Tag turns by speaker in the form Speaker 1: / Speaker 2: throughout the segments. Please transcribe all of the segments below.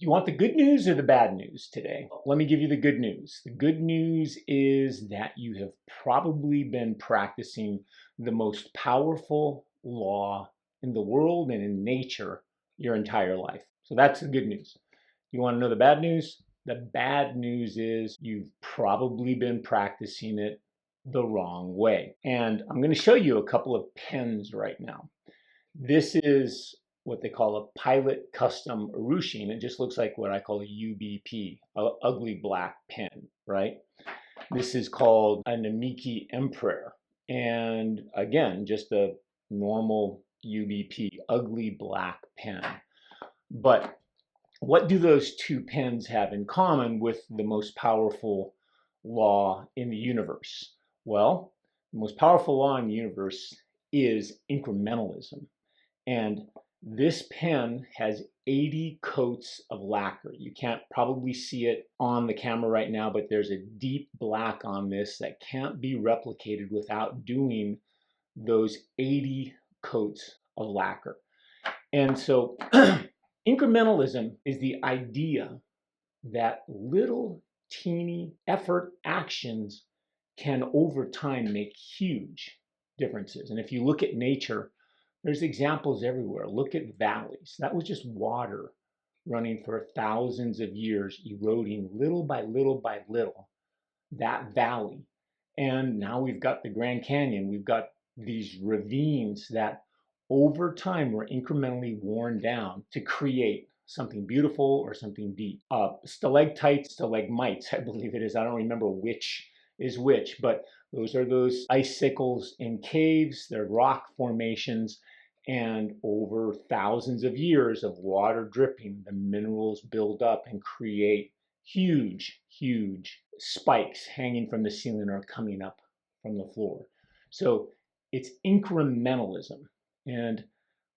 Speaker 1: You want the good news or the bad news today? Let me give you the good news. The good news is that you have probably been practicing the most powerful law in the world and in nature your entire life. So that's the good news. You want to know the bad news? The bad news is you've probably been practicing it the wrong way. And I'm going to show you a couple of pens right now. This is what they call a pilot custom Urushi. It just looks like what I call a UBP, a ugly black pen, right? This is called a Namiki Emperor. And again, just a normal UBP, ugly black pen. But what do those two pens have in common with the most powerful law in the universe? Well, the most powerful law in the universe is incrementalism. And this pen has 80 coats of lacquer. You can't probably see it on the camera right now, but there's a deep black on this that can't be replicated without doing those 80 coats of lacquer. And so incrementalism is the idea that little teeny effort actions can over time make huge differences. And if you look at nature, there's examples everywhere. Look at valleys. That was just water running for thousands of years, eroding little by little by little that valley. And now we've got the Grand Canyon. We've got these ravines that over time were incrementally worn down to create something beautiful or something deep. Stalactites, stalagmites, I believe it is. I don't remember which is which, but those are those icicles in caves. They're rock formations. And over thousands of years of water dripping, the minerals build up and create huge, huge spikes hanging from the ceiling or coming up from the floor. So it's incrementalism. And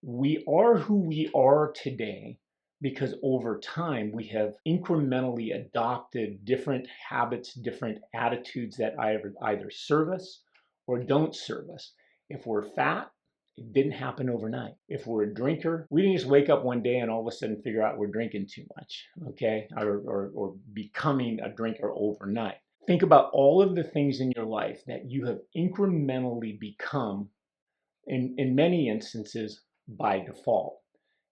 Speaker 1: we are who we are today because over time we have incrementally adopted different habits, different attitudes that either serve us or don't serve us. If we're fat, it didn't happen overnight. If we're a drinker, we didn't just wake up one day and all of a sudden figure out we're drinking too much, okay? Or becoming a drinker overnight. Think about all of the things in your life that you have incrementally become, in many instances, by default.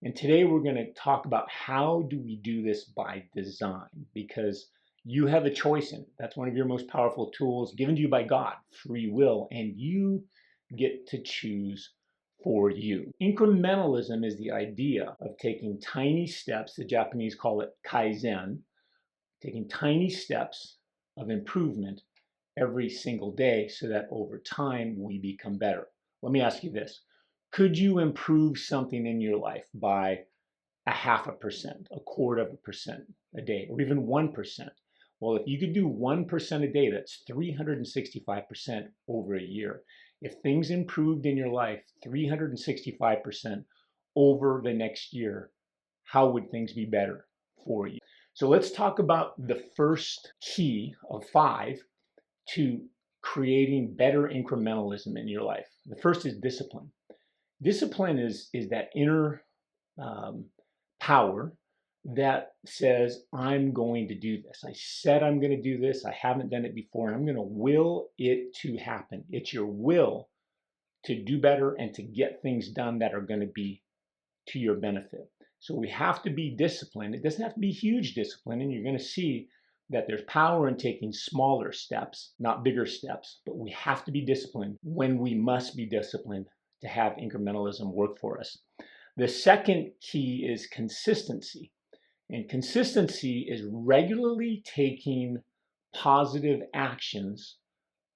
Speaker 1: And today we're going to talk about how do we do this by design, because you have a choice in it. That's one of your most powerful tools given to you by God, free will, and you get to choose for you. Incrementalism is the idea of taking tiny steps, the Japanese call it kaizen, taking tiny steps of improvement every single day so that over time we become better. Let me ask you this. Could you improve something in your life by a 0.5%, a 1/4% a day, or even 1%? Well, if you could do 1% a day, that's 365% over a year. If things improved in your life 365% over the next year, how would things be better for you? So let's talk about the first key of 5 to creating better incrementalism in your life. The first is discipline. Discipline is that inner power that says, I'm going to do this. I said I'm going to do this. I haven't done it before, and I'm going to will it to happen. It's your will to do better and to get things done that are going to be to your benefit. So we have to be disciplined. It doesn't have to be huge discipline, and you're going to see that there's power in taking smaller steps, not bigger steps, but we have to be disciplined when we must be disciplined to have incrementalism work for us. The second key is consistency. And consistency is regularly taking positive actions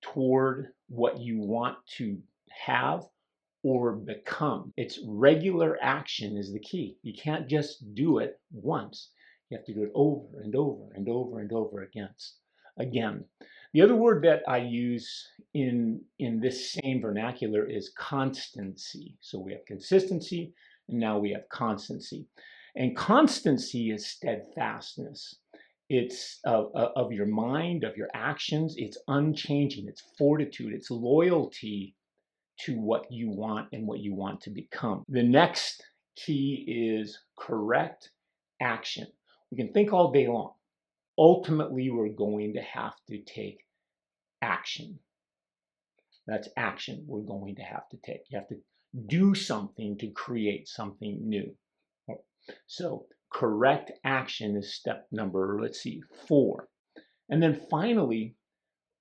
Speaker 1: toward what you want to have or become. It's regular action is the key. You can't just do it once. You have to do it over and over and over and over again. The other word that I use in this same vernacular is constancy. So we have consistency, and now we have constancy. And constancy is steadfastness. It's of your mind, of your actions. It's unchanging. It's fortitude. It's loyalty to what you want and what you want to become. The next key is correct action. We can think all day long. Ultimately, we're going to have to take action. That's action we're going to have to take. You have to do something to create something new. So correct action is step number, let's see, 4. And then finally,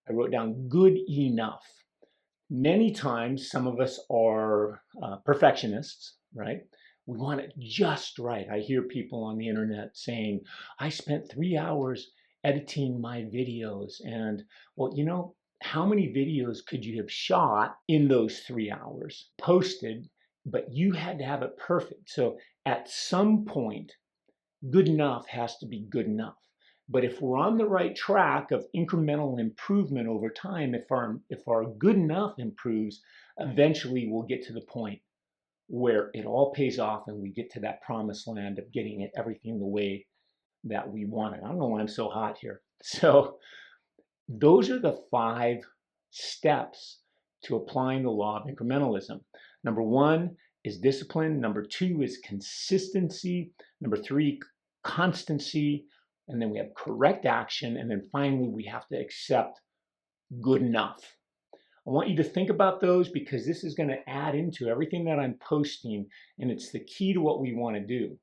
Speaker 1: I wrote down good enough. Many times, some of us are perfectionists, right? We want it just right. I hear people on the internet saying, I spent 3 hours editing my videos. And, well, you know, how many videos could you have shot in those 3 hours, posted, but you had to have it perfect. So at some point, good enough has to be good enough. But if we're on the right track of incremental improvement over time, if our good enough improves, eventually we'll get to the point where it all pays off and we get to that promised land of getting it everything the way that we want it. I don't know why I'm so hot here. So those are the 5 steps to applying the law of incrementalism. Number 1 is discipline. Number 2 is consistency. Number 3, constancy. And then we have correct action. And then finally, we have to accept good enough. I want you to think about those because this is going to add into everything that I'm posting. And it's the key to what we want to do.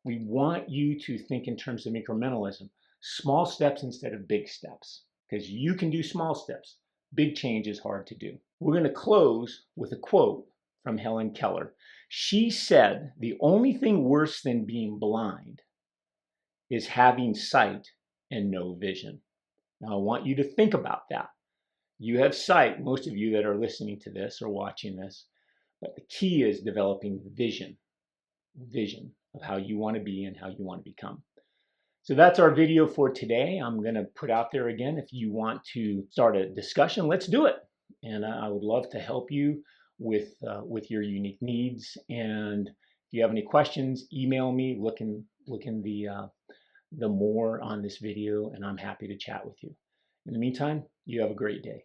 Speaker 1: We want you to think in terms of incrementalism, small steps instead of big steps, because you can do small steps. Big change is hard to do. We're going to close with a quote from Helen Keller. She said, "The only thing worse than being blind is having sight and no vision." Now, I want you to think about that. You have sight, most of you that are listening to this or watching this, but the key is developing vision of how you want to be and how you want to become. So that's our video for today. I'm going to put out there again, if you want to start a discussion, let's do it. And I would love to help you with your unique needs. And if you have any questions, email me, look in the more on this video, and I'm happy to chat with you. In the meantime, you have a great day.